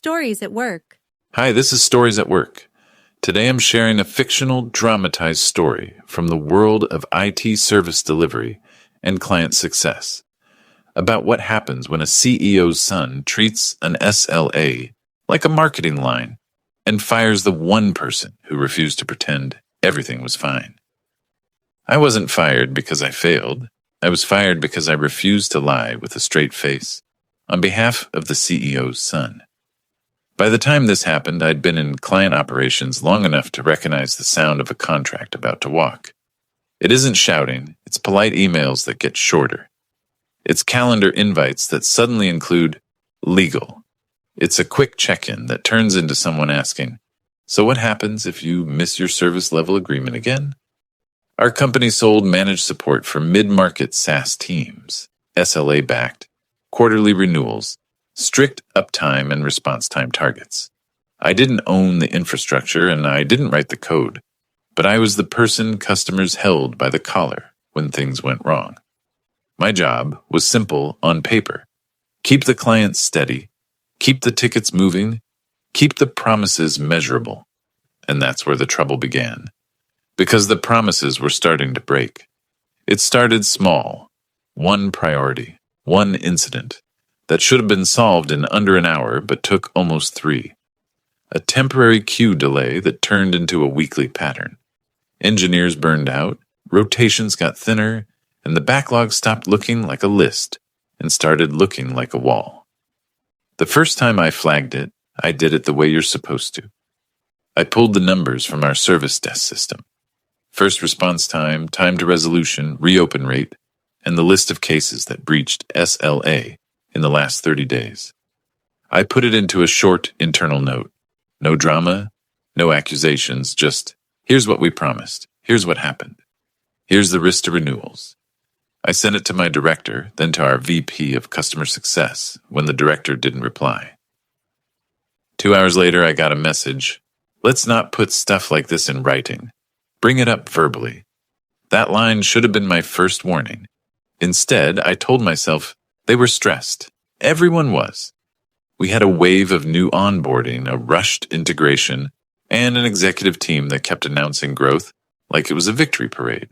Stories at Work. Hi, this is Stories at Work. Today I'm sharing a fictional, dramatized story from the world of IT service delivery and client success about what happens when a CEO's son treats an SLA like a marketing line and fires the one person who refused to pretend everything was fine. I wasn't fired because I failed. I was fired because I refused to lie with a straight face on behalf of the CEO's son. By the time this happened, I'd been in client operations long enough to recognize the sound of a contract about to walk. It isn't shouting, it's polite emails that get shorter. It's calendar invites that suddenly include legal. It's a quick check-in that turns into someone asking, "So what happens if you miss your service level agreement again?" Our company sold managed support for mid-market SaaS teams, SLA-backed, quarterly renewals, strict uptime and response time targets. I didn't own the infrastructure and I didn't write the code, but I was the person customers held by the collar when things went wrong. My job was simple on paper. Keep the clients steady, keep the tickets moving, keep the promises measurable. And that's where the trouble began, because the promises were starting to break. It started small, one priority, one incident, that should have been solved in under an hour but took almost 3. A temporary queue delay that turned into a weekly pattern. Engineers burned out, rotations got thinner, and the backlog stopped looking like a list and started looking like a wall. The first time I flagged it, I did it the way you're supposed to. I pulled the numbers from our service desk system. First response time, time to resolution, reopen rate, and the list of cases that breached SLA in the last 30 days. I put it into a short internal note. No drama, no accusations, just, here's what we promised, here's what happened, here's the risk to renewals. I sent it to my director, then to our VP of customer success, when the director didn't reply. 2 hours later, I got a message. "Let's not put stuff like this in writing. Bring it up verbally." That line should have been my first warning. Instead, I told myself, they were stressed. Everyone was. We had a wave of new onboarding, a rushed integration, and an executive team that kept announcing growth like it was a victory parade.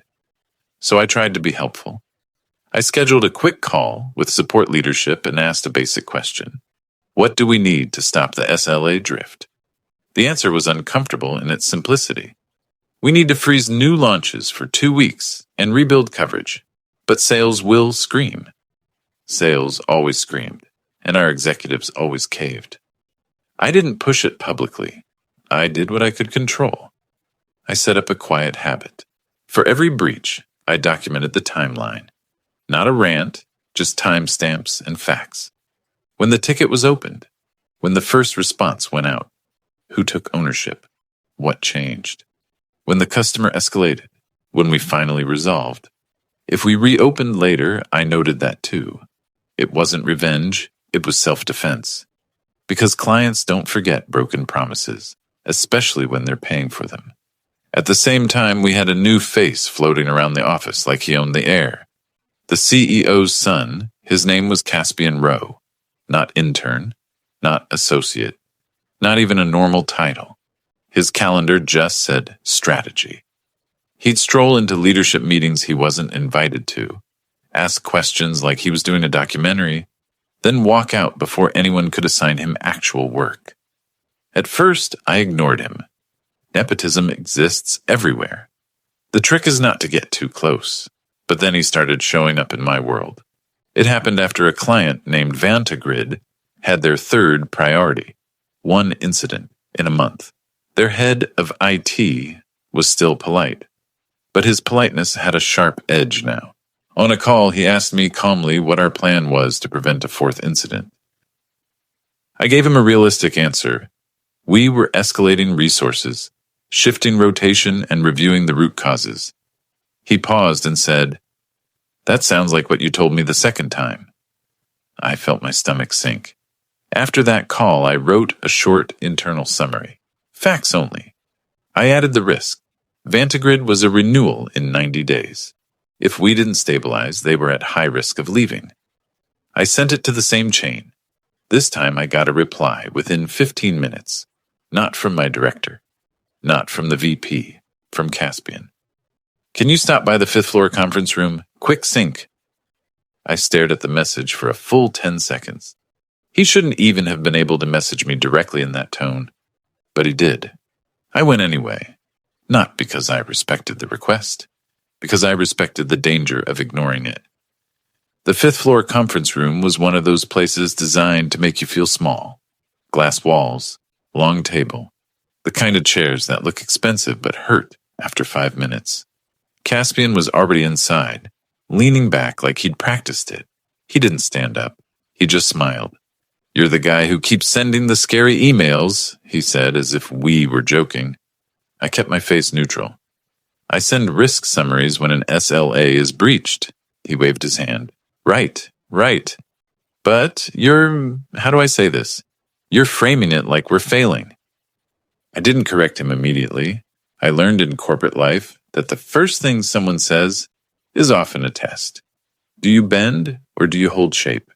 So I tried to be helpful. I scheduled a quick call with support leadership and asked a basic question. What do we need to stop the SLA drift? The answer was uncomfortable in its simplicity. We need to freeze new launches for 2 weeks and rebuild coverage, but sales will scream. Sales always screamed, and our executives always caved. I didn't push it publicly. I did what I could control. I set up a quiet habit. For every breach, I documented the timeline. Not a rant, just timestamps and facts. When the ticket was opened, when the first response went out, who took ownership, what changed, when the customer escalated, when we finally resolved. If we reopened later, I noted that too. It wasn't revenge, it was self-defense. Because clients don't forget broken promises, especially when they're paying for them. At the same time, we had a new face floating around the office like he owned the air. The CEO's son, his name was Caspian Rowe. Not intern, not associate, not even a normal title. His calendar just said strategy. He'd stroll into leadership meetings he wasn't invited to, ask questions like he was doing a documentary, then walk out before anyone could assign him actual work. At first, I ignored him. Nepotism exists everywhere. The trick is not to get too close, but then he started showing up in my world. It happened after a client named Vantagrid had their third priority, one incident in a month. Their head of IT was still polite, but his politeness had a sharp edge now. On a call, he asked me calmly what our plan was to prevent a 4th incident. I gave him a realistic answer. We were escalating resources, shifting rotation, and reviewing the root causes. He paused and said, "That sounds like what you told me the second time." I felt my stomach sink. After that call, I wrote a short internal summary. Facts only. I added the risk. Vantagrid was a renewal in 90 days. If we didn't stabilize, they were at high risk of leaving. I sent it to the same chain. This time I got a reply within 15 minutes. Not from my director. Not from the VP. From Caspian. Can you stop by the 5th floor conference room? Quick sync. I stared at the message for a full 10 seconds. He shouldn't even have been able to message me directly in that tone. But he did. I went anyway. Not because I respected the request. Because I respected the danger of ignoring it. The 5th floor conference room was one of those places designed to make you feel small. Glass walls, long table, the kind of chairs that look expensive but hurt after 5 minutes. Caspian was already inside, leaning back like he'd practiced it. He didn't stand up. He just smiled. "You're the guy who keeps sending the scary emails," he said as if we were joking. I kept my face neutral. "I send risk summaries when an SLA is breached." He waved his hand. Right. But how do I say this? You're framing it like we're failing." I didn't correct him immediately. I learned in corporate life that the first thing someone says is often a test. Do you bend or do you hold shape?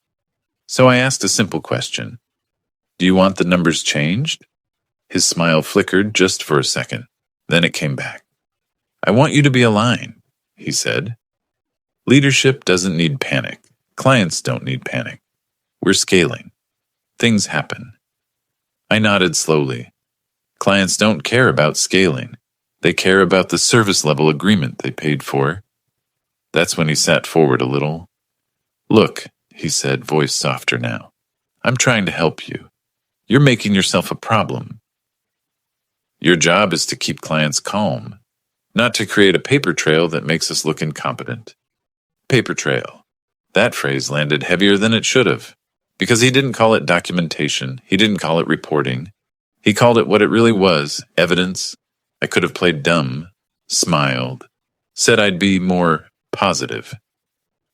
So I asked a simple question. "Do you want the numbers changed?" His smile flickered just for a second. Then it came back. "I want you to be aligned," he said. Leadership doesn't need panic. Clients don't need panic. We're scaling. Things happen. I nodded slowly. Clients don't care about scaling. They care about the service level agreement they paid for. That's when he sat forward a little. "Look," he said, voice softer now. "I'm trying to help you. You're making yourself a problem. Your job is to keep clients calm, not to create a paper trail that makes us look incompetent." Paper trail. That phrase landed heavier than it should have, because he didn't call it documentation. He didn't call it reporting. He called it what it really was, evidence. I could have played dumb, smiled, said I'd be more positive.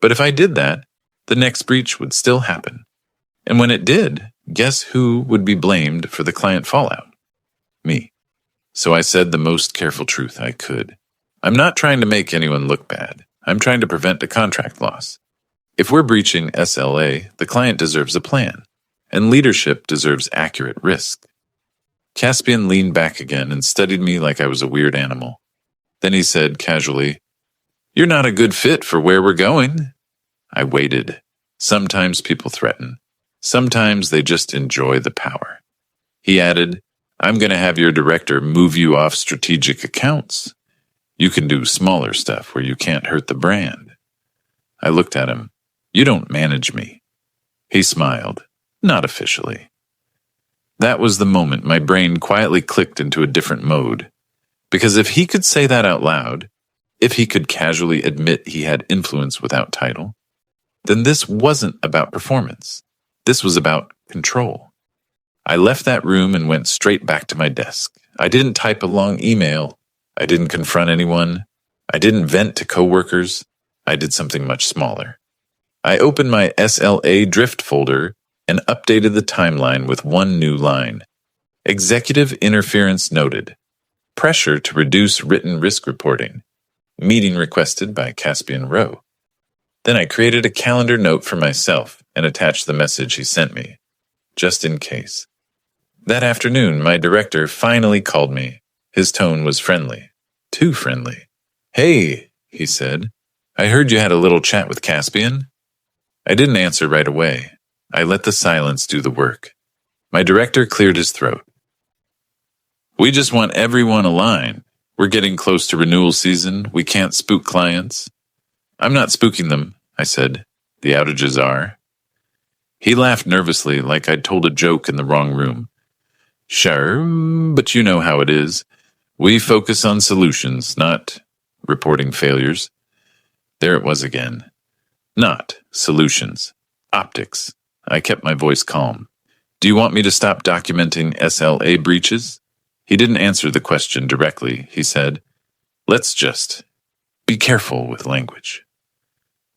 But if I did that, the next breach would still happen. And when it did, guess who would be blamed for the client fallout? Me. So I said the most careful truth I could. I'm not trying to make anyone look bad. I'm trying to prevent a contract loss. If we're breaching SLA, the client deserves a plan, and leadership deserves accurate risk. Caspian leaned back again and studied me like I was a weird animal. Then he said casually, "You're not a good fit for where we're going." I waited. Sometimes people threaten. Sometimes they just enjoy the power. He added, "I'm going to have your director move you off strategic accounts. You can do smaller stuff where you can't hurt the brand." I looked at him. "You don't manage me." He smiled. "Not officially." That was the moment my brain quietly clicked into a different mode. Because if he could say that out loud, if he could casually admit he had influence without title, then this wasn't about performance. This was about control. I left that room and went straight back to my desk. I didn't type a long email. I didn't confront anyone. I didn't vent to coworkers. I did something much smaller. I opened my SLA drift folder and updated the timeline with one new line. Executive interference noted. Pressure to reduce written risk reporting. Meeting requested by Caspian Rowe. Then I created a calendar note for myself and attached the message he sent me, just in case. That afternoon, my director finally called me. His tone was friendly. Too friendly. "Hey," he said, "I heard you had a little chat with Caspian." I didn't answer right away. I let the silence do the work. My director cleared his throat. "We just want everyone aligned. We're getting close to renewal season. We can't spook clients." "I'm not spooking them," I said. "The outages are." He laughed nervously like I'd told a joke in the wrong room. "Sure, but you know how it is. We focus on solutions, not reporting failures." There it was again. Not solutions. Optics. I kept my voice calm. "Do you want me to stop documenting SLA breaches?" He didn't answer the question directly. He said, "Let's just be careful with language."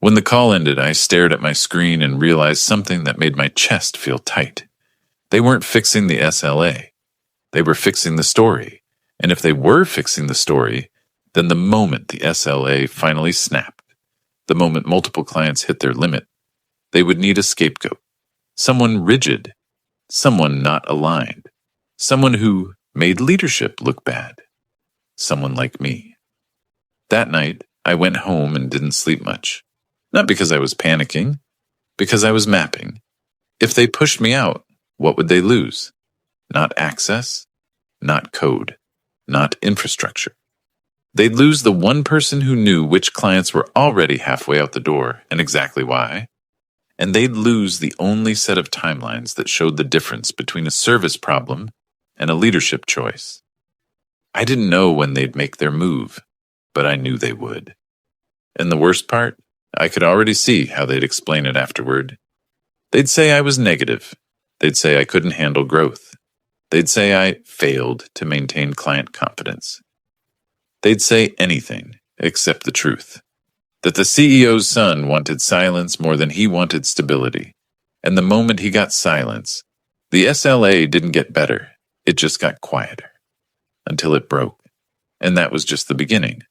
When the call ended, I stared at my screen and realized something that made my chest feel tight. They weren't fixing the SLA. They were fixing the story. And if they were fixing the story, then the moment the SLA finally snapped, the moment multiple clients hit their limit, they would need a scapegoat. Someone rigid, someone not aligned, someone who made leadership look bad, someone like me. That night, I went home and didn't sleep much. Not because I was panicking, because I was mapping. If they pushed me out, what would they lose? Not access, not code, not infrastructure. They'd lose the one person who knew which clients were already halfway out the door and exactly why. And they'd lose the only set of timelines that showed the difference between a service problem and a leadership choice. I didn't know when they'd make their move, but I knew they would. And the worst part, I could already see how they'd explain it afterward. They'd say I was negative. They'd say I couldn't handle growth. They'd say I failed to maintain client confidence. They'd say anything except the truth. That the CEO's son wanted silence more than he wanted stability. And the moment he got silence, the SLA didn't get better, it just got quieter. Until it broke. And that was just the beginning.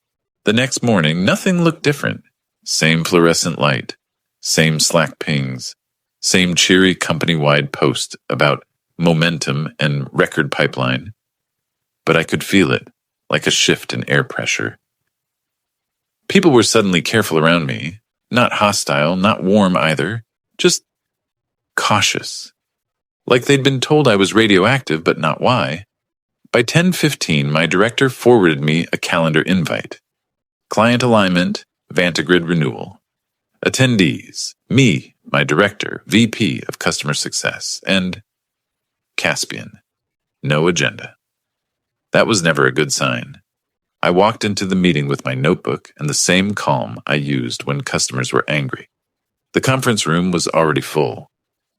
The next morning, nothing looked different. Same fluorescent light, same Slack pings, same cheery company-wide post about momentum and record pipeline. But I could feel it, like a shift in air pressure. People were suddenly careful around me, not hostile, not warm either, just cautious. Like they'd been told I was radioactive, but not why. By 10:15, my director forwarded me a calendar invite. Client alignment, Vantigrid renewal. Attendees, me, my director, VP of Customer Success, and Caspian. No agenda. That was never a good sign. I walked into the meeting with my notebook and the same calm I used when customers were angry. The conference room was already full.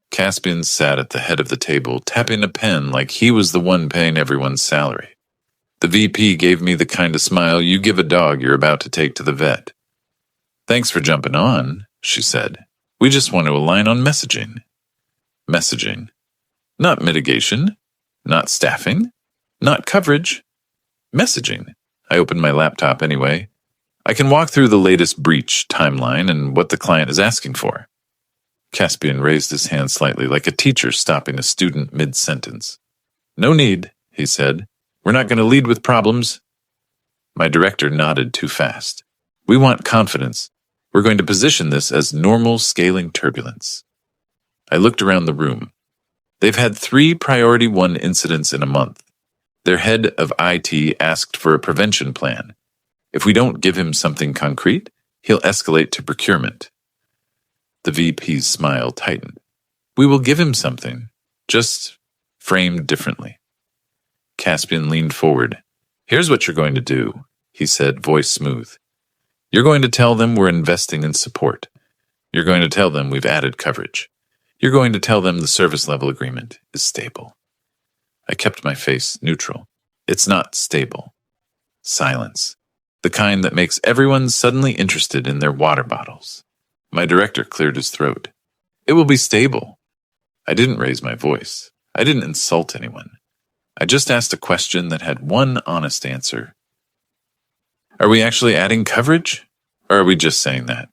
Caspian sat at the head of the table, tapping a pen like he was the one paying everyone's salary. The VP gave me the kind of smile you give a dog you're about to take to the vet. "Thanks for jumping on," she said. "We just want to align on messaging." Messaging. Not mitigation. Not staffing. Not coverage. Messaging. I opened my laptop anyway. I can walk through the latest breach timeline and what the client is asking for. Caspian raised his hand slightly, like a teacher stopping a student mid-sentence. "No need," he said. "We're not going to lead with problems." My director nodded too fast. "We want confidence. We're going to position this as normal scaling turbulence." I looked around the room. They've had 3 priority 1 incidents in a month. Their head of IT asked for a prevention plan. If we don't give him something concrete, he'll escalate to procurement. The VP's smile tightened. "We will give him something, just framed differently." Caspian leaned forward. "Here's what you're going to do," he said, voice smooth. "You're going to tell them we're investing in support. You're going to tell them we've added coverage. You're going to tell them the service level agreement is stable." I kept my face neutral. It's not stable. Silence. The kind that makes everyone suddenly interested in their water bottles. My director cleared his throat. "It will be stable." I didn't raise my voice. I didn't insult anyone. I just asked a question that had one honest answer. "Are we actually adding coverage? Or are we just saying that?"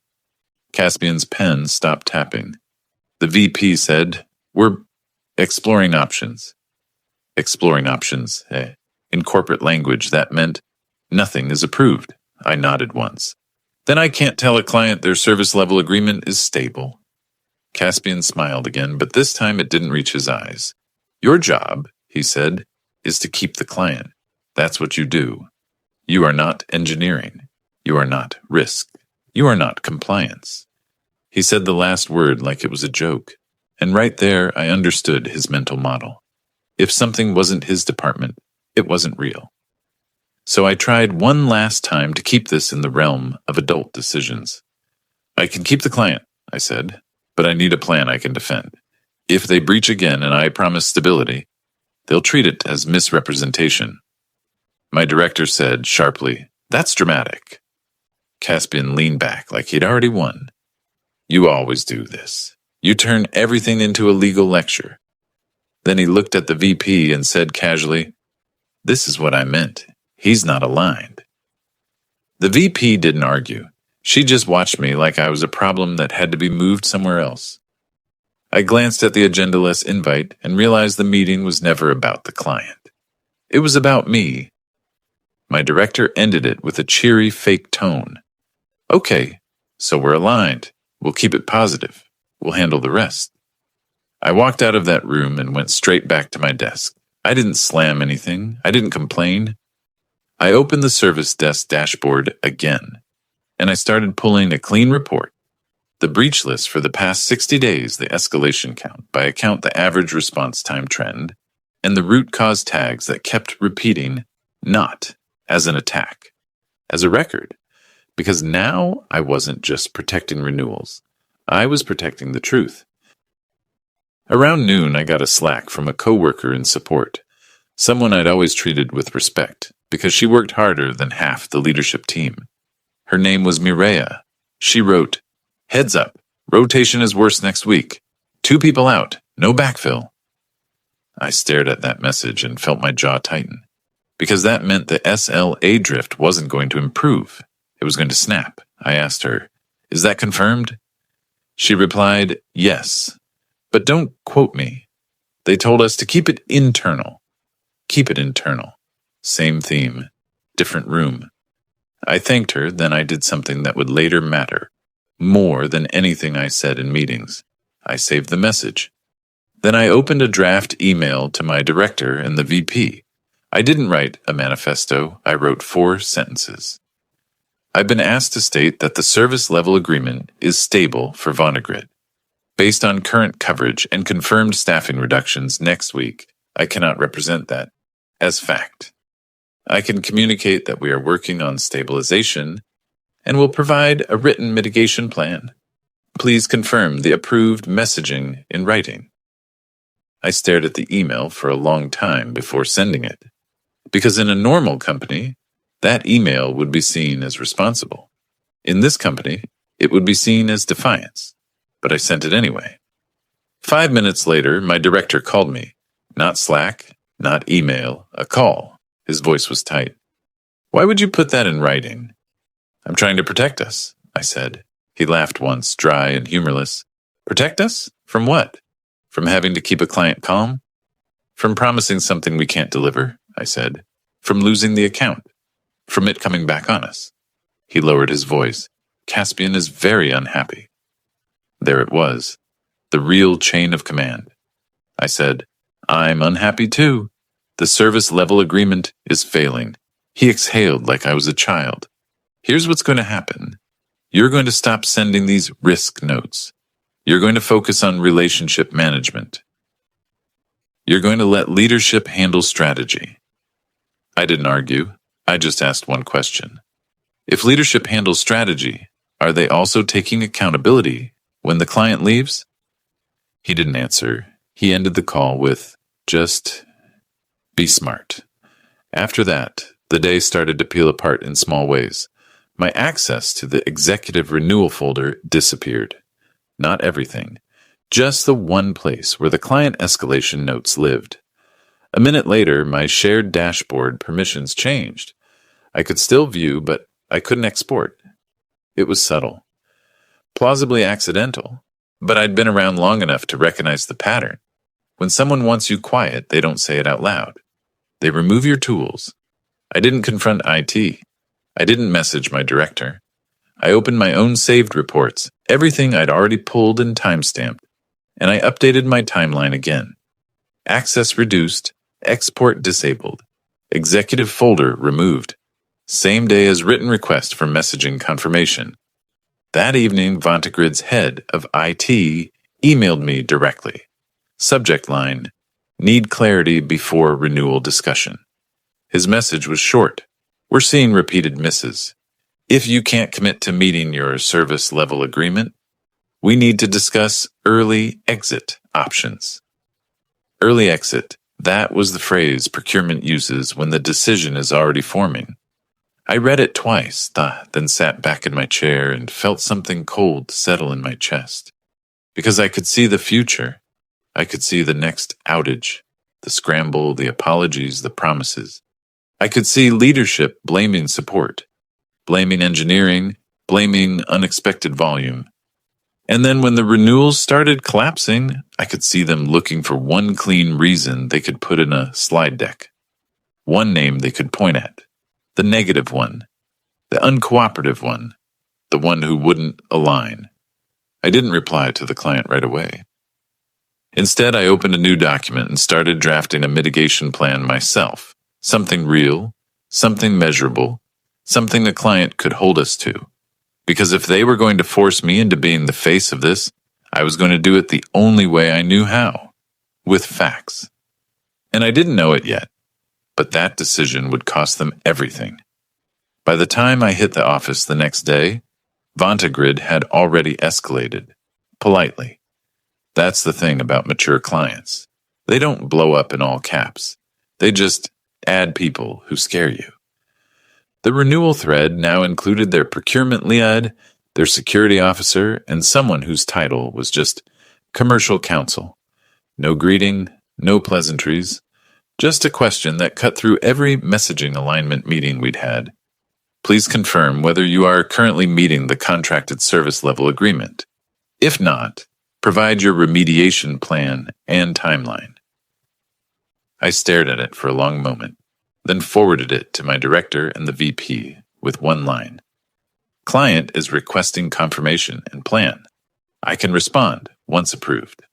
Caspian's pen stopped tapping. The VP said, "We're exploring options." Exploring options. In corporate language, that meant nothing is approved. I nodded once. "Then I can't tell a client their service level agreement is stable." Caspian smiled again, but this time it didn't reach his eyes. "Your job," he said, "is to keep the client. That's what you do. You are not engineering. You are not risk. You are not compliance." He said the last word like it was a joke, and right there I understood his mental model. If something wasn't his department, it wasn't real. So I tried one last time to keep this in the realm of adult decisions. "I can keep the client," I said, "but I need a plan I can defend. If they breach again and I promise stability, they'll treat it as misrepresentation." My director said sharply, "That's dramatic." Caspian leaned back like he'd already won. "You always do this. You turn everything into a legal lecture." Then he looked at the VP and said casually, "This is what I meant. He's not aligned." The VP didn't argue. She just watched me like I was a problem that had to be moved somewhere else. I glanced at the agendaless invite and realized the meeting was never about the client. It was about me. My director ended it with a cheery fake tone. Okay, so we're aligned. We'll keep it positive. We'll handle the rest. I walked out of that room and went straight back to my desk. I didn't slam anything. I didn't complain. I opened the service desk dashboard again, and I started pulling a clean report. The breach list for the past 60 days, the escalation count, by account the average response time trend, and the root cause tags that kept repeating, not as an attack, as a record. Because now I wasn't just protecting renewals. I was protecting the truth. Around noon, I got a Slack from a coworker in support, someone I'd always treated with respect, because she worked harder than half the leadership team. Her name was Mireya. She wrote, "Heads up, rotation is worse next week. 2 people out, no backfill." I stared at that message and felt my jaw tighten, because that meant the SLA drift wasn't going to improve. It was going to snap. I asked her, "Is that confirmed?" She replied, "Yes, but don't quote me. They told us to keep it internal." Keep it internal. Same theme, different room. I thanked her, then I did something that would later matter, more than anything I said in meetings. I saved the message. Then I opened a draft email to my director and the VP. I didn't write a manifesto, I wrote 4 sentences. I've been asked to state that the service level agreement is stable for Vonnegut. Based on current coverage and confirmed staffing reductions next week, I cannot represent that as fact. I can communicate that we are working on stabilization and will provide a written mitigation plan. Please confirm the approved messaging in writing. I stared at the email for a long time before sending it, because in a normal company, that email would be seen as responsible. In this company, it would be seen as defiance, but I sent it anyway. 5 minutes later, my director called me. Not Slack, not email, a call. His voice was tight. "Why would you put that in writing?" "I'm trying to protect us," I said. He laughed once, dry and humorless. "Protect us? From what? From having to keep a client calm? From promising something we can't deliver," I said. "From losing the account? From it coming back on us?" He lowered his voice. "Caspian is very unhappy." There it was, the real chain of command. I said, "I'm unhappy too. The service level agreement is failing." He exhaled like I was a child. "Here's what's going to happen. You're going to stop sending these risk notes. You're going to focus on relationship management. You're going to let leadership handle strategy." I didn't argue. I just asked one question. If leadership handles strategy, are they also taking accountability when the client leaves? He didn't answer. He ended the call with, "Just be smart." After that, the day started to peel apart in small ways. My access to the executive renewal folder disappeared. Not everything, just the one place where the client escalation notes lived. A minute later, my shared dashboard permissions changed. I could still view, but I couldn't export. It was subtle, plausibly accidental, but I'd been around long enough to recognize the pattern. When someone wants you quiet, they don't say it out loud. They remove your tools. I didn't confront IT. I didn't message my director. I opened my own saved reports, everything I'd already pulled and timestamped, and I updated my timeline again. Access reduced, export disabled, executive folder removed. Same day as written request for messaging confirmation. That evening, Vontegrid's head of IT emailed me directly. Subject line, "Need clarity before renewal discussion." His message was short. "We're seeing repeated misses. If you can't commit to meeting your service level agreement, we need to discuss early exit options." Early exit, that was the phrase procurement uses when the decision is already forming. I read it twice, then sat back in my chair and felt something cold settle in my chest. Because I could see the future. I could see the next outage, the scramble, the apologies, the promises. I could see leadership blaming support, blaming engineering, blaming unexpected volume. And then when the renewals started collapsing, I could see them looking for one clean reason they could put in a slide deck. One name they could point at. The negative one. The uncooperative one. The one who wouldn't align. I didn't reply to the client right away. Instead, I opened a new document and started drafting a mitigation plan myself. Something real, something measurable, something the client could hold us to. Because if they were going to force me into being the face of this, I was going to do it the only way I knew how, with facts. And I didn't know it yet, but that decision would cost them everything. By the time I hit the office the next day, VantaGrid had already escalated, politely. That's the thing about mature clients. They don't blow up in all caps. They just add people who scare you. The renewal thread now included their procurement lead, their security officer, and someone whose title was just commercial counsel. No greeting, no pleasantries, just a question that cut through every messaging alignment meeting we'd had. Please confirm whether you are currently meeting the contracted service level agreement. If not, provide your remediation plan and timeline. I stared at it for a long moment, then forwarded it to my director and the VP with one line. Client is requesting confirmation and plan. I can respond once approved.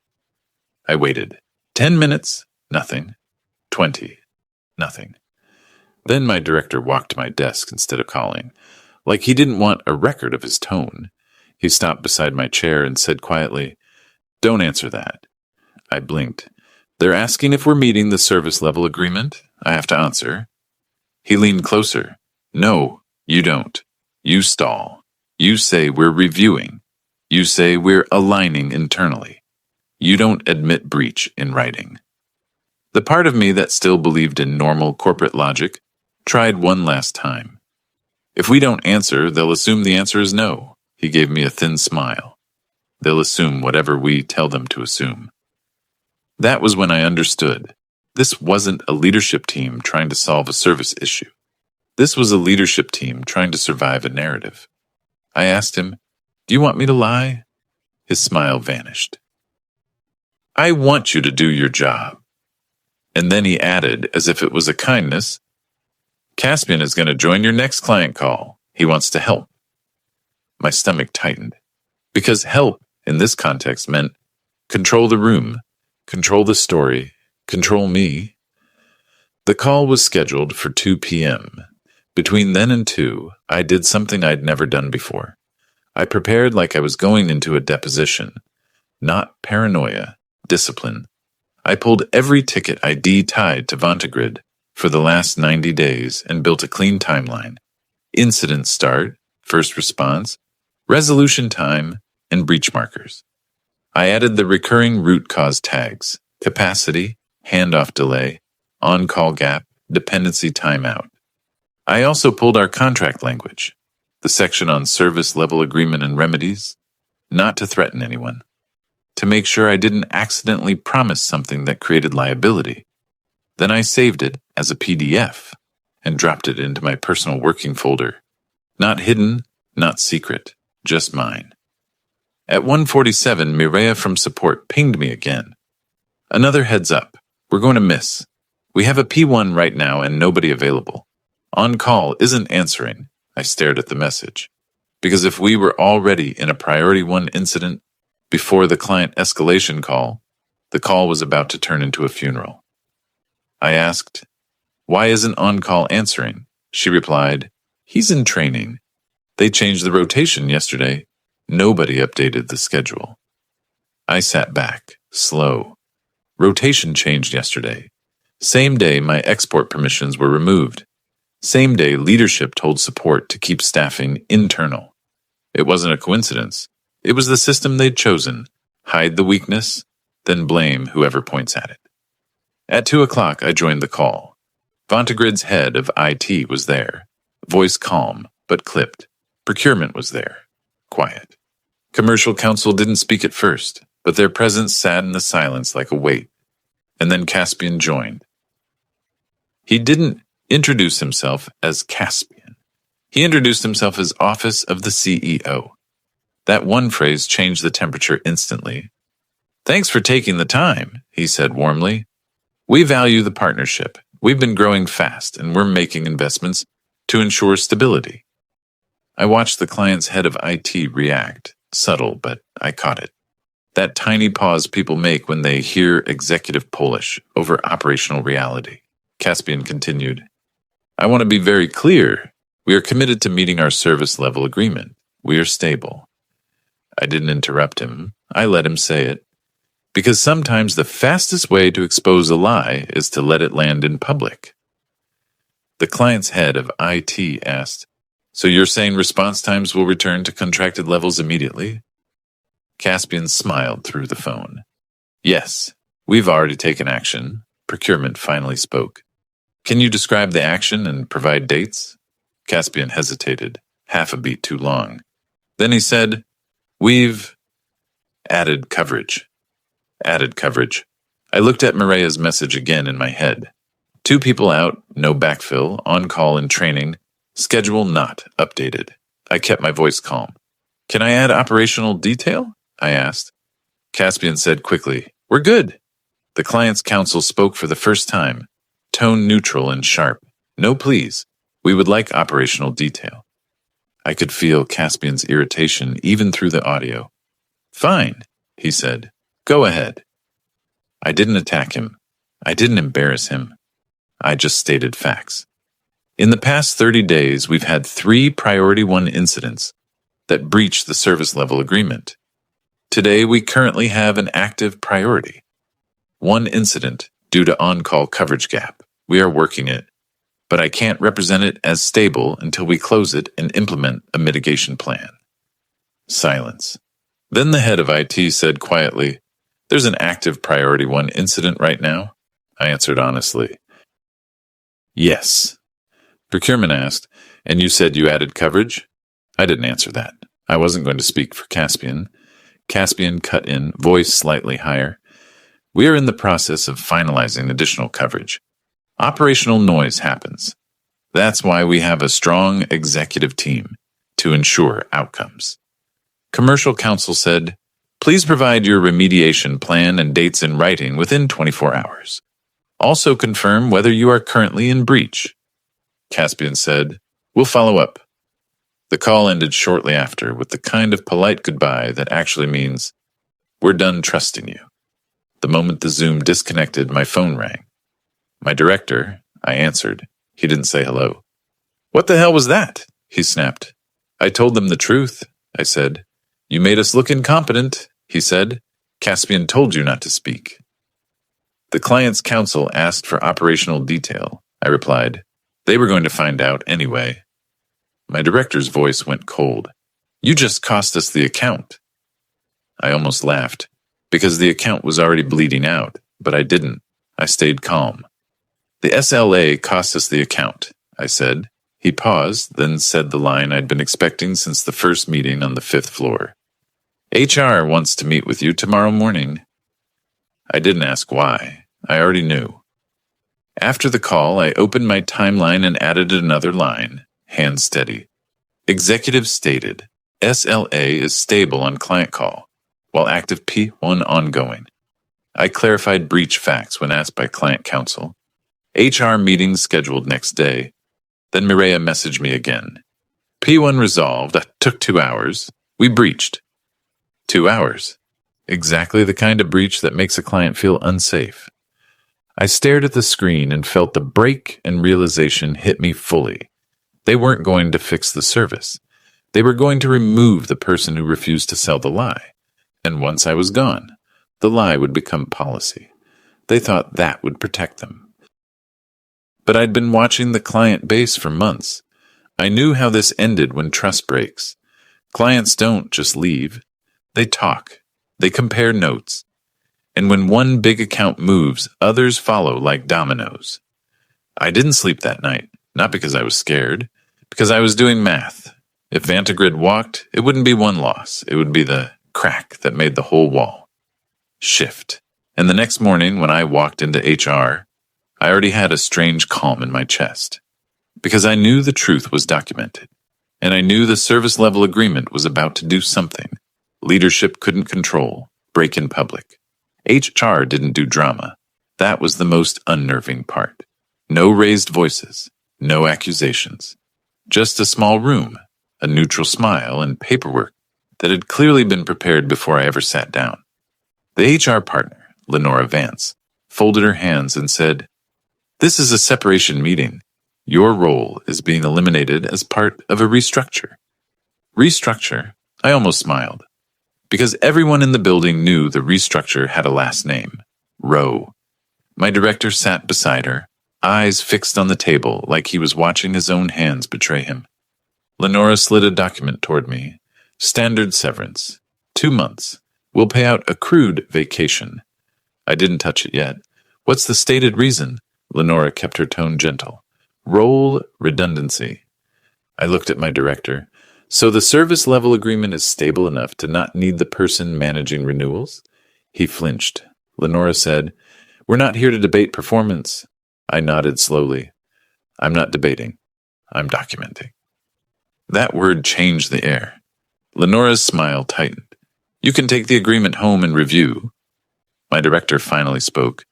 I waited. 10 minutes, nothing. 20, nothing. Then my director walked to my desk instead of calling, like he didn't want a record of his tone. He stopped beside my chair and said quietly, "Don't answer that." I blinked. "They're asking if we're meeting the service level agreement. I have to answer." He leaned closer. "No, you don't. You stall. You say we're reviewing. You say we're aligning internally. You don't admit breach in writing." The part of me that still believed in normal corporate logic tried one last time. "If we don't answer, they'll assume the answer is no." He gave me a thin smile. "They'll assume whatever we tell them to assume." That was when I understood. This wasn't a leadership team trying to solve a service issue. This was a leadership team trying to survive a narrative. I asked him, "Do you want me to lie?" His smile vanished. "I want you to do your job." And then he added, as if it was a kindness, "Caspian is going to join your next client call. He wants to help." My stomach tightened, because help in this context meant control the room, control the story, control me. The call was scheduled for 2 p.m. Between then and 2, I did something I'd never done before. I prepared like I was going into a deposition. Not paranoia, discipline. I pulled every ticket ID tied to VantaGrid for the last 90 days and built a clean timeline. Incident start, first response, resolution time, and breach markers. I added the recurring root cause tags, capacity, handoff delay, on-call gap, dependency timeout. I also pulled our contract language, the section on service level agreement and remedies, not to threaten anyone, to make sure I didn't accidentally promise something that created liability. Then I saved it as a PDF and dropped it into my personal working folder. Not hidden, not secret, just mine. At 1:47, Mireya from support pinged me again. "Another heads up. We're going to miss. We have a P1 right now and nobody available. On call isn't answering." I stared at the message. Because if we were already in a priority 1 incident before the client escalation call, the call was about to turn into a funeral. I asked, "Why isn't on-call answering?" She replied, "He's in training. They changed the rotation yesterday. Nobody updated the schedule." I sat back, slow. Rotation changed yesterday. Same day my export permissions were removed. Same day leadership told support to keep staffing internal. It wasn't a coincidence. It was the system they'd chosen. Hide the weakness, then blame whoever points at it. At 2 o'clock, I joined the call. VantaGrid's head of IT was there. Voice calm, but clipped. Procurement was there. Quiet. Commercial counsel didn't speak at first, but their presence sat in the silence like a weight. And then Caspian joined. He didn't introduce himself as Caspian. He introduced himself as Office of the CEO. That one phrase changed the temperature instantly. "Thanks for taking the time," he said warmly. "We value the partnership. We've been growing fast, and we're making investments to ensure stability." I watched the client's head of IT react, subtle, but I caught it. That tiny pause people make when they hear executive Polish over operational reality. Caspian continued, "I want to be very clear. We are committed to meeting our service level agreement. We are stable." I didn't interrupt him. I let him say it. Because sometimes the fastest way to expose a lie is to let it land in public. The client's head of IT asked, "So you're saying response times will return to contracted levels immediately?" Caspian smiled through the phone. "Yes, we've already taken action." Procurement finally spoke. "Can you describe the action and provide dates?" Caspian hesitated, half a beat too long. Then he said, "We've added coverage." Added coverage. I looked at Maria's message again in my head. 2 people out, no backfill, on call and training, schedule not updated. I kept my voice calm. "Can I add operational detail?" I asked. Caspian said quickly, "We're good." The client's counsel spoke for the first time, tone neutral and sharp. "No, please. We would like operational detail." I could feel Caspian's irritation even through the audio. "Fine," he said. "Go ahead." I didn't attack him. I didn't embarrass him. I just stated facts. In the past 30 days, we've had 3 Priority 1 incidents that breached the service level agreement. Today, we currently have an active priority. 1 incident due to on-call coverage gap. We are working it, but I can't represent it as stable until we close it and implement a mitigation plan. Silence. Then the head of IT said quietly, "There's an active Priority 1 incident right now?" I answered honestly. "Yes." Procurement asked, "And you said you added coverage?" I didn't answer that. I wasn't going to speak for Caspian. Caspian cut in, voice slightly higher. "We are in the process of finalizing additional coverage. Operational noise happens. That's why we have a strong executive team to ensure outcomes." Commercial counsel said, "Please provide your remediation plan and dates in writing within 24 hours. Also confirm whether you are currently in breach." Caspian said, "We'll follow up." The call ended shortly after with the kind of polite goodbye that actually means, "We're done trusting you." The moment the Zoom disconnected, my phone rang. My director, I answered. He didn't say hello. "What the hell was that?" he snapped. "I told them the truth," I said. "You made us look incompetent," he said. "Caspian told you not to speak." The client's counsel asked for operational detail. I replied, "They were going to find out anyway." My director's voice went cold. "You just cost us the account." I almost laughed, because the account was already bleeding out, but I didn't. I stayed calm. "The SLA cost us the account," I said. He paused, then said the line I'd been expecting since the first meeting on the 5th floor. "HR wants to meet with you tomorrow morning." I didn't ask why. I already knew. After the call, I opened my timeline and added another line, hand steady. Executive stated, SLA is stable on client call, while active P1 ongoing. I clarified breach facts when asked by client counsel. HR meetings scheduled next day. Then Mireya messaged me again. P1 resolved. Took 2 hours. We breached. 2 hours. Exactly the kind of breach that makes a client feel unsafe. I stared at the screen and felt the break and realization hit me fully. They weren't going to fix the service. They were going to remove the person who refused to sell the lie. And once I was gone, the lie would become policy. They thought that would protect them. But I'd been watching the client base for months. I knew how this ended when trust breaks. Clients don't just leave. They talk. They compare notes. And when one big account moves, others follow like dominoes. I didn't sleep that night, not because I was scared, because I was doing math. If Vantigrid walked, it wouldn't be one loss. It would be the crack that made the whole wall shift. And the next morning, when I walked into HR, I already had a strange calm in my chest, because I knew the truth was documented. And I knew the service level agreement was about to do something leadership couldn't control, break in public. HR didn't do drama. That was the most unnerving part. No raised voices, no accusations. Just a small room, a neutral smile, and paperwork that had clearly been prepared before I ever sat down. The HR partner, Lenora Vance, folded her hands and said, "This is a separation meeting. Your role is being eliminated as part of a restructure." Restructure? I almost smiled. Because everyone in the building knew the restructure had a last name, Rowe. My director sat beside her, eyes fixed on the table like he was watching his own hands betray him. Lenora slid a document toward me. Standard severance. 2 months. We'll pay out accrued vacation. I didn't touch it yet. What's the stated reason? Lenora kept her tone gentle. Role redundancy. I looked at my director. So the service level agreement is stable enough to not need the person managing renewals? He flinched. Lenora said, "We're not here to debate performance." I nodded slowly. "I'm not debating. I'm documenting." That word changed the air. Lenora's smile tightened. "You can take the agreement home and review." My director finally spoke.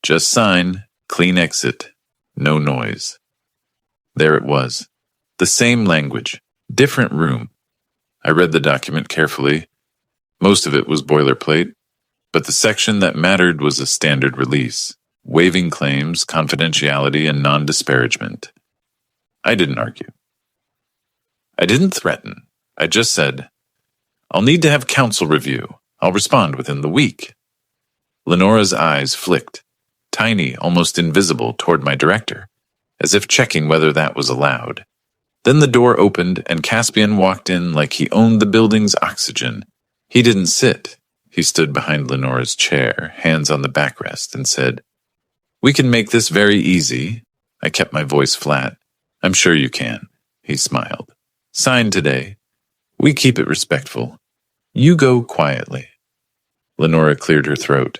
"Just sign, clean exit, no noise." There it was. The same language, different room. I read the document carefully. Most of it was boilerplate, but the section that mattered was a standard release, waiving claims, confidentiality, and non-disparagement. I didn't argue. I didn't threaten. I just said, "I'll need to have counsel review. I'll respond within the week." Lenora's eyes flicked, tiny, almost invisible, toward my director, as if checking whether that was allowed. Then the door opened and Caspian walked in like he owned the building's oxygen. He didn't sit. He stood behind Lenora's chair, hands on the backrest, and said, "We can make this very easy." I kept my voice flat. "I'm sure you can." He smiled. "Sign today. We keep it respectful. You go quietly." Lenora cleared her throat.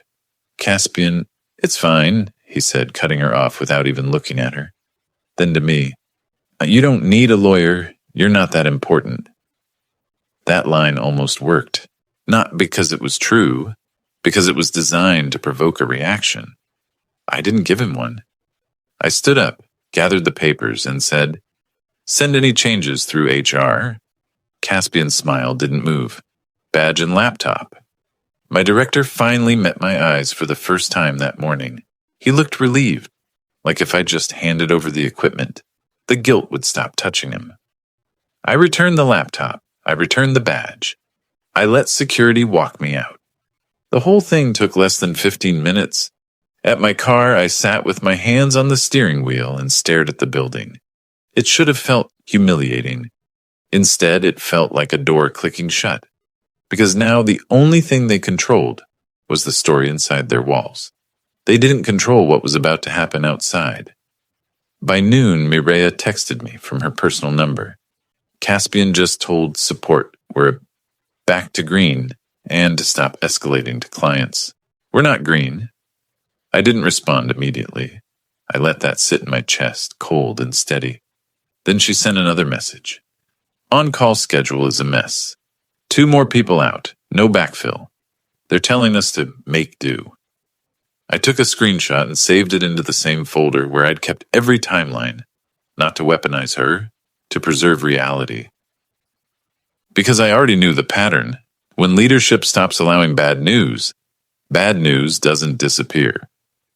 "Caspian, it's fine," he said, cutting her off without even looking at her. Then to me, "You don't need a lawyer. You're not that important." That line almost worked. Not because it was true, because it was designed to provoke a reaction. I didn't give him one. I stood up, gathered the papers, and said, "Send any changes through HR." Caspian's smile didn't move. "Badge and laptop." My director finally met my eyes for the first time that morning. He looked relieved, like if I just handed over the equipment, the guilt would stop touching him. I returned the laptop. I returned the badge. I let security walk me out. The whole thing took less than 15 minutes. At my car, I sat with my hands on the steering wheel and stared at the building. It should have felt humiliating. Instead, it felt like a door clicking shut, because now the only thing they controlled was the story inside their walls. They didn't control what was about to happen outside. By noon, Mireya texted me from her personal number. Caspian just told support we're back to green and to stop escalating to clients. We're not green. I didn't respond immediately. I let that sit in my chest, cold and steady. Then she sent another message. On-call schedule is a mess. 2 more people out, no backfill. They're telling us to make do. I took a screenshot and saved it into the same folder where I'd kept every timeline, not to weaponize her, to preserve reality. Because I already knew the pattern. When leadership stops allowing bad news doesn't disappear.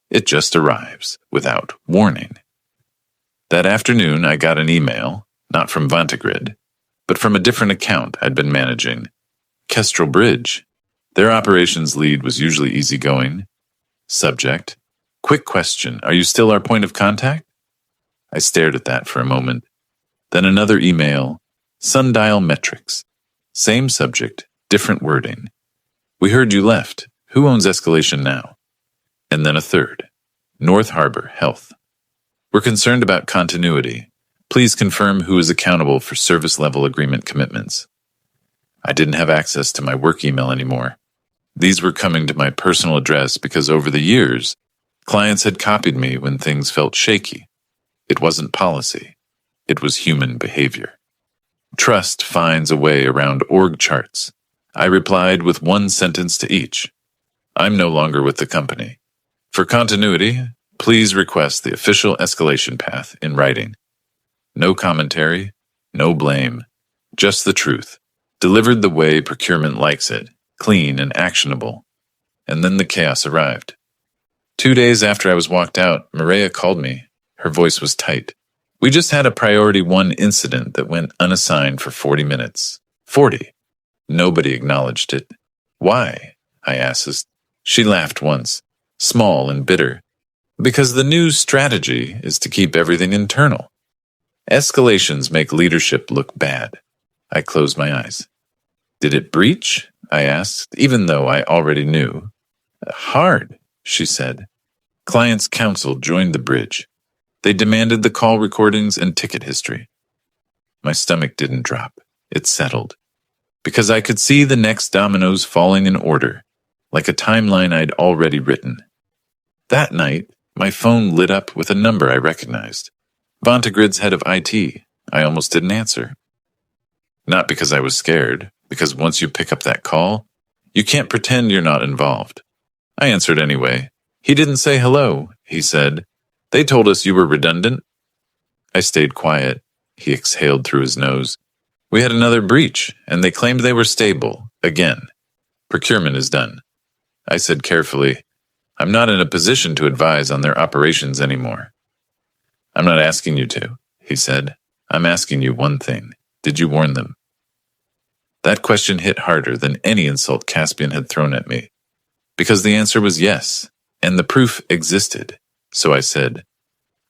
It just arrives without warning. That afternoon, I got an email, not from Vantegrid, but from a different account I'd been managing. Kestrel Bridge. Their operations lead was usually easygoing. Subject: quick question, are you still our point of contact? I stared at that for a moment. Then another email, Sundial Metrics. Same subject, different wording. We heard you left. Who owns escalation now? And then a third, North Harbor Health. We're concerned about continuity. Please confirm who is accountable for service level agreement commitments. I didn't have access to my work email anymore. These were coming to my personal address because over the years, clients had copied me when things felt shaky. It wasn't policy. It was human behavior. Trust finds a way around org charts. I replied with one sentence to each. I'm no longer with the company. For continuity, please request the official escalation path in writing. No commentary, no blame, just the truth, delivered the way procurement likes it, clean and actionable. And then the chaos arrived. 2 days after I was walked out, Maria called me. Her voice was tight. We just had a priority 1 incident that went unassigned for 40 minutes. 40. Nobody acknowledged it. Why? I asked. She laughed once, small and bitter. Because the new strategy is to keep everything internal. Escalations make leadership look bad. I closed my eyes. Did it breach? I asked, even though I already knew. Hard, she said. Clients' counsel joined the bridge. They demanded the call recordings and ticket history. My stomach didn't drop. It settled. Because I could see the next dominoes falling in order, like a timeline I'd already written. That night, my phone lit up with a number I recognized. Vontagrid's head of IT. I almost didn't answer. Not because I was scared, because once you pick up that call, you can't pretend you're not involved. I answered anyway. He didn't say hello, he said. They told us you were redundant. I stayed quiet. He exhaled through his nose. We had another breach, and they claimed they were stable, again. Procurement is done. I said carefully, I'm not in a position to advise on their operations anymore. I'm not asking you to, he said. I'm asking you one thing. Did you warn them? That question hit harder than any insult Caspian had thrown at me. Because the answer was yes, and the proof existed. So I said,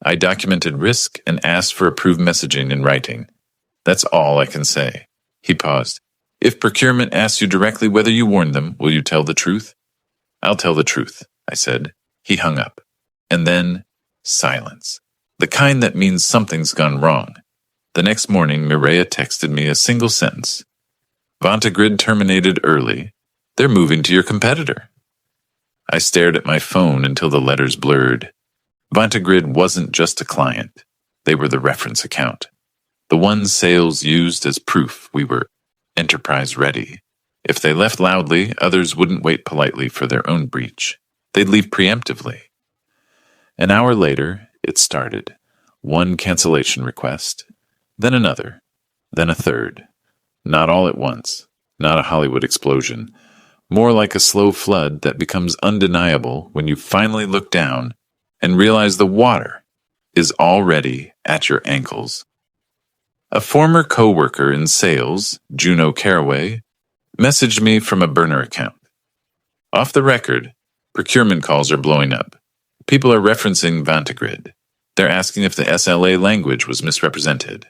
I documented risk and asked for approved messaging in writing. That's all I can say. He paused. If procurement asks you directly whether you warned them, will you tell the truth? I'll tell the truth, I said. He hung up. And then, silence. The kind that means something's gone wrong. The next morning, Mireia texted me a single sentence. Vontagrid terminated early. They're moving to your competitor. I stared at my phone until the letters blurred. Vontagrid wasn't just a client. They were the reference account. The one sales used as proof we were enterprise ready. If they left loudly, others wouldn't wait politely for their own breach. They'd leave preemptively. An hour later, it started. One cancellation request, then another, then a third. Not all at once, not a Hollywood explosion. More like a slow flood that becomes undeniable when you finally look down and realize the water is already at your ankles. A former co-worker in sales, Juno Caraway, messaged me from a burner account. Off the record, procurement calls are blowing up. People are referencing Vontagrid. They're asking if the SLA language was misrepresented.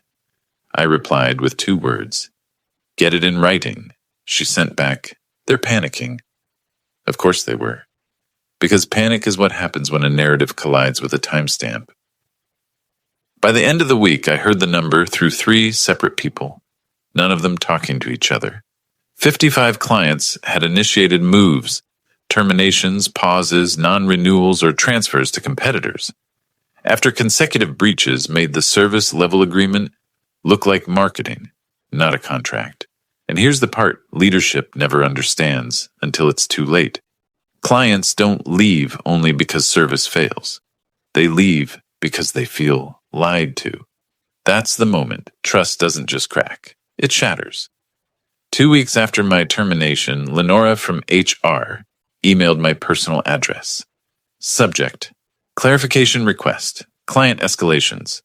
I replied with 2 words. Get it in writing. She sent back, they're panicking. Of course they were. Because panic is what happens when a narrative collides with a timestamp. By the end of the week, I heard the number through 3 separate people, none of them talking to each other. 55 clients had initiated moves, terminations, pauses, non-renewals, or transfers to competitors. After consecutive breaches made the service level agreement look like marketing, not a contract. And here's the part leadership never understands until it's too late. Clients don't leave only because service fails. They leave because they feel lied to. That's the moment trust doesn't just crack, it shatters. 2 weeks after my termination, Lenora from HR emailed my personal address. Subject: clarification request, client escalations.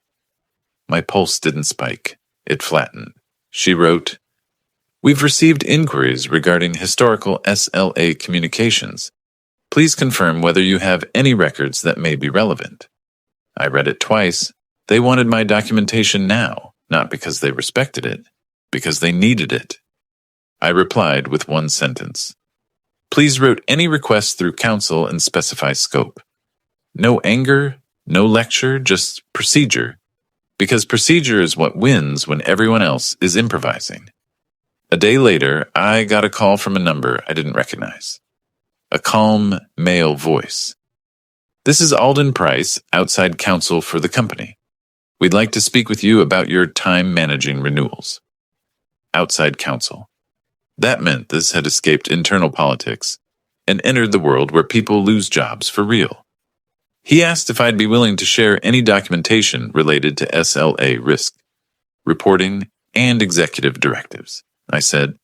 My pulse didn't spike, it flattened. She wrote, We've received inquiries regarding historical SLA communications. Please confirm whether you have any records that may be relevant. I read it twice. They wanted my documentation now, not because they respected it, because they needed it. I replied with 1 sentence. Please route any requests through counsel and specify scope. No anger, no lecture, just procedure. Because procedure is what wins when everyone else is improvising. A day later, I got a call from a number I didn't recognize. A calm, male voice. This is Alden Price, outside counsel for the company. We'd like to speak with you about your time managing renewals. outside counsel. That meant this had escaped internal politics and entered the world where people lose jobs for real. He asked if I'd be willing to share any documentation related to SLA risk, reporting, and executive directives. I said,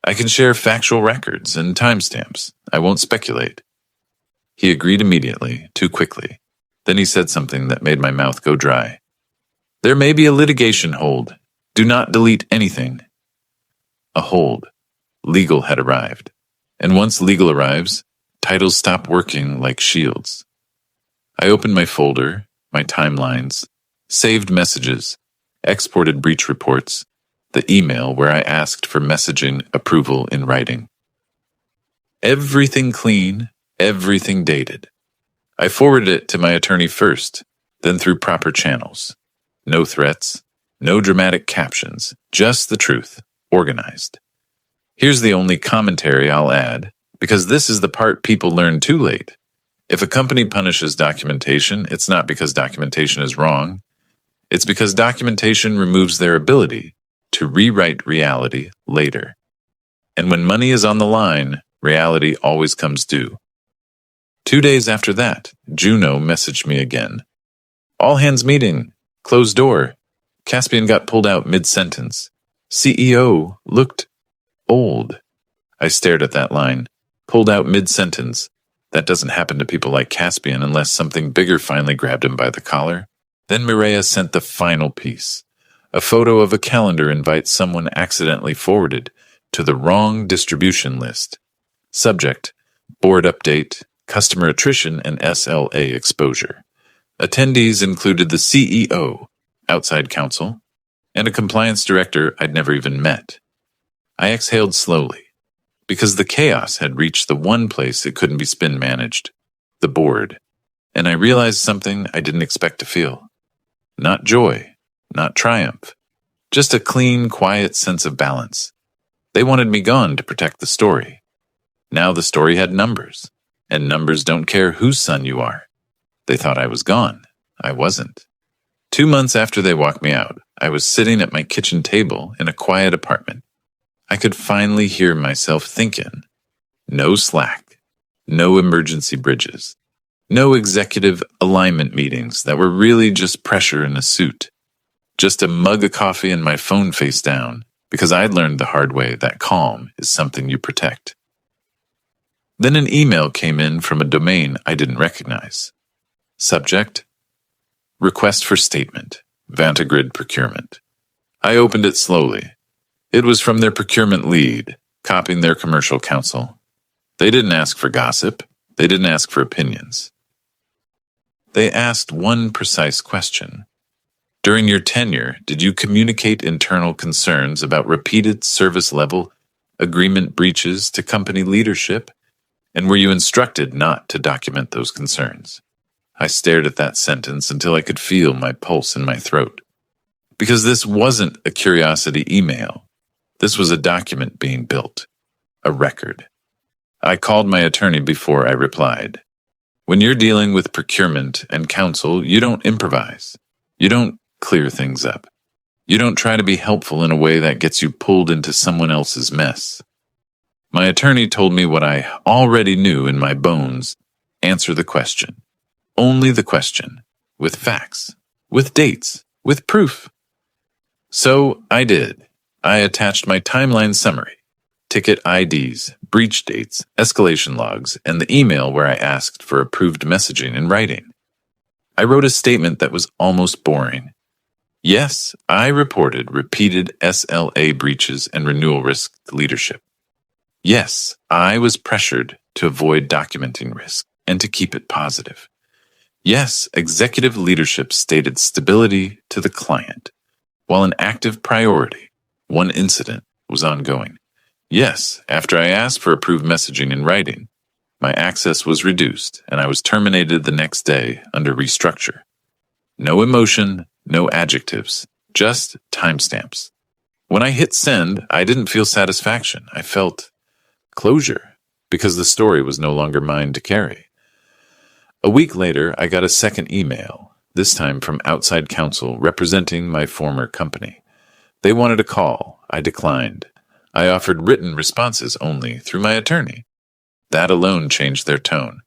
I can share factual records and timestamps. I won't speculate. He agreed immediately, too quickly. Then he said something that made my mouth go dry. There may be a litigation hold. Do not delete anything. A hold. Legal had arrived. And once legal arrives, titles stop working like shields. I opened my folder, my timelines, saved messages, exported breach reports, the email where I asked for messaging approval in writing. Everything clean, everything dated. I forwarded it to my attorney first, then through proper channels. No threats, no dramatic captions, just the truth, organized. Here's the only commentary I'll add, because this is the part people learn too late. If a company punishes documentation, it's not because documentation is wrong. It's because documentation removes their ability to rewrite reality later. And when money is on the line, reality always comes due. 2 days after that, Juno messaged me again. All hands meeting. Closed door. Caspian got pulled out mid-sentence. CEO looked old. I stared at that line. Pulled out mid-sentence. That doesn't happen to people like Caspian unless something bigger finally grabbed him by the collar. Then Mireia sent the final piece. A photo of a calendar invite someone accidentally forwarded to the wrong distribution list. Subject, board update, customer attrition, and SLA exposure. Attendees included the CEO, outside counsel, and a compliance director I'd never even met. I exhaled slowly, because the chaos had reached the one place it couldn't be spin managed, the board, and I realized something I didn't expect to feel. Not joy, not triumph, just a clean, quiet sense of balance. They wanted me gone to protect the story. Now the story had numbers, and numbers don't care whose son you are. They thought I was gone. I wasn't. 2 months after they walked me out, I was sitting at my kitchen table in a quiet apartment. I could finally hear myself thinking. No slack, no emergency bridges, no executive alignment meetings that were really just pressure in a suit. Just a mug of coffee and my phone face down, because I'd learned the hard way that calm is something you protect. Then an email came in from a domain I didn't recognize. Subject, request for statement, Vantigrid procurement. I opened it slowly. It was from their procurement lead, copying their commercial counsel. They didn't ask for gossip. They didn't ask for opinions. They asked one precise question. During your tenure, did you communicate internal concerns about repeated service level agreement breaches to company leadership? And were you instructed not to document those concerns? I stared at that sentence until I could feel my pulse in my throat. Because this wasn't a curiosity email. This was a document being built. A record. I called my attorney before I replied. When you're dealing with procurement and counsel, you don't improvise. You don't clear things up. You don't try to be helpful in a way that gets you pulled into someone else's mess. My attorney told me what I already knew in my bones. Answer the question. Only the question. With facts. With dates. With proof. So I did. I attached my timeline summary, ticket IDs, breach dates, escalation logs, and the email where I asked for approved messaging in writing. I wrote a statement that was almost boring. Yes, I reported repeated SLA breaches and renewal risk to leadership. Yes, I was pressured to avoid documenting risk and to keep it positive. Yes, executive leadership stated stability to the client, while an active priority, one incident, was ongoing. Yes, after I asked for approved messaging in writing, my access was reduced and I was terminated the next day under restructure. No emotion, no adjectives, just timestamps. When I hit send, I didn't feel satisfaction. I felt closure, because the story was no longer mine to carry. A week later, I got a second email, this time from outside counsel representing my former company. They wanted a call. I declined. I offered written responses only through my attorney. That alone changed their tone.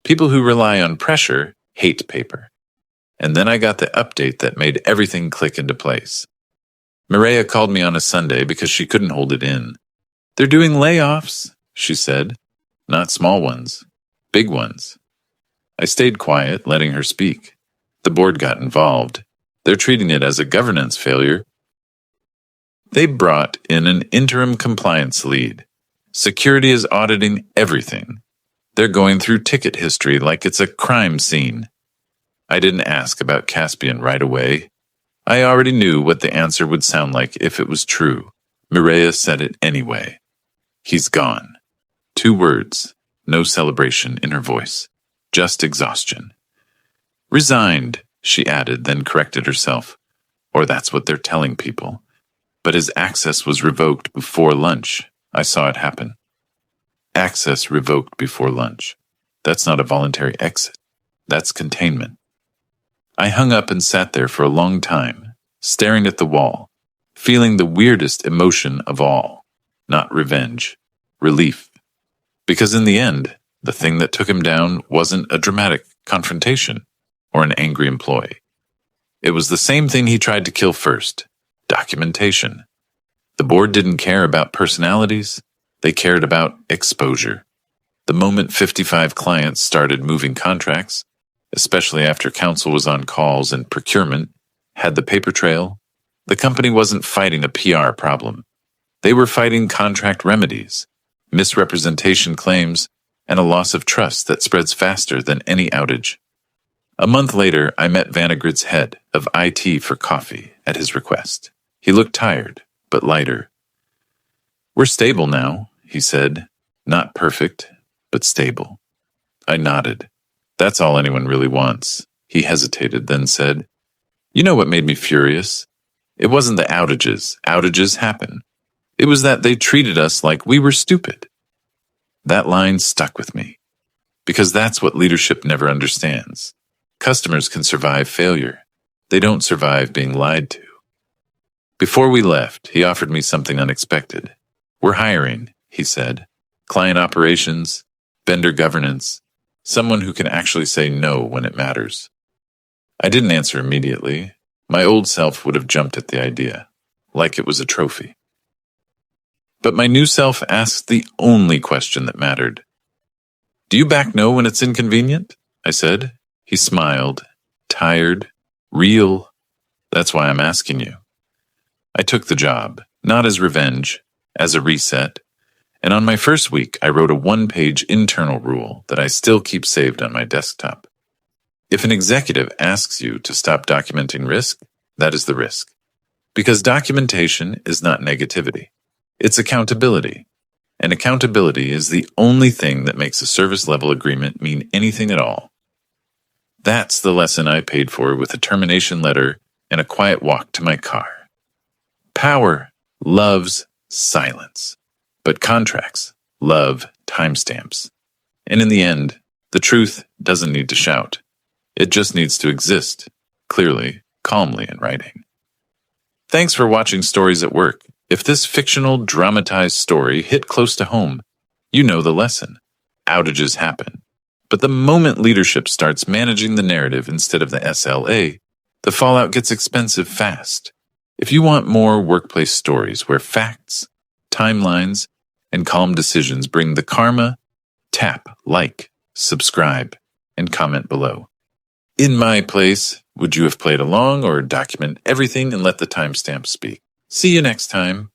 People who rely on pressure hate paper. And then I got the update that made everything click into place. Mireya called me on a Sunday because she couldn't hold it in. "They're doing layoffs," she said. "Not small ones, big ones." I stayed quiet, letting her speak. The board got involved. They're treating it as a governance failure. They brought in an interim compliance lead. Security is auditing everything. They're going through ticket history like it's a crime scene. I didn't ask about Caspian right away. I already knew what the answer would sound like if it was true. Mireya said it anyway. "He's gone." 2 words, no celebration in her voice, just exhaustion. "Resigned," she added, then corrected herself. Or that's what they're telling people. But his access was revoked before lunch. I saw it happen. Access revoked before lunch. That's not a voluntary exit. That's containment. I hung up and sat there for a long time, staring at the wall, feeling the weirdest emotion of all. Not revenge. Relief. Because in the end, the thing that took him down wasn't a dramatic confrontation or an angry employee. It was the same thing he tried to kill first. Documentation. The board didn't care about personalities. They cared about exposure. The moment 55 clients started moving contracts, especially after counsel was on calls and procurement had the paper trail, the company wasn't fighting a PR problem. They were fighting contract remedies, misrepresentation claims, and a loss of trust that spreads faster than any outage. A month later, I met Vanagrid's head of IT for coffee at his request. He looked tired, but lighter. "We're stable now," he said. "Not perfect, but stable." I nodded. "That's all anyone really wants." He hesitated, then said, "You know what made me furious? It wasn't the outages. Outages happen. It was that they treated us like we were stupid." That line stuck with me, because that's what leadership never understands. Customers can survive failure. They don't survive being lied to. Before we left, he offered me something unexpected. "We're hiring," he said. "Client operations, vendor governance, someone who can actually say no when it matters." I didn't answer immediately. My old self would have jumped at the idea, like it was a trophy. But my new self asked the only question that mattered. "Do you back no when it's inconvenient?" I said. He smiled. "Tired. Real. That's why I'm asking you." I took the job, not as revenge, as a reset. And on my first week, I wrote a 1-page internal rule that I still keep saved on my desktop. If an executive asks you to stop documenting risk, that is the risk. Because documentation is not negativity. It's accountability. And accountability is the only thing that makes a service level agreement mean anything at all. That's the lesson I paid for with a termination letter and a quiet walk to my car. Power loves silence, but contracts love timestamps. And in the end, the truth doesn't need to shout. It just needs to exist, clearly, calmly in writing. Thanks for watching Stories at Work. If this fictional, dramatized story hit close to home, you know the lesson. Outages happen. But the moment leadership starts managing the narrative instead of the SLA, the fallout gets expensive fast. If you want more workplace stories where facts, timelines, and calm decisions bring the karma, tap, like, subscribe, and comment below. In my place, would you have played along or document everything and let the timestamp speak? See you next time.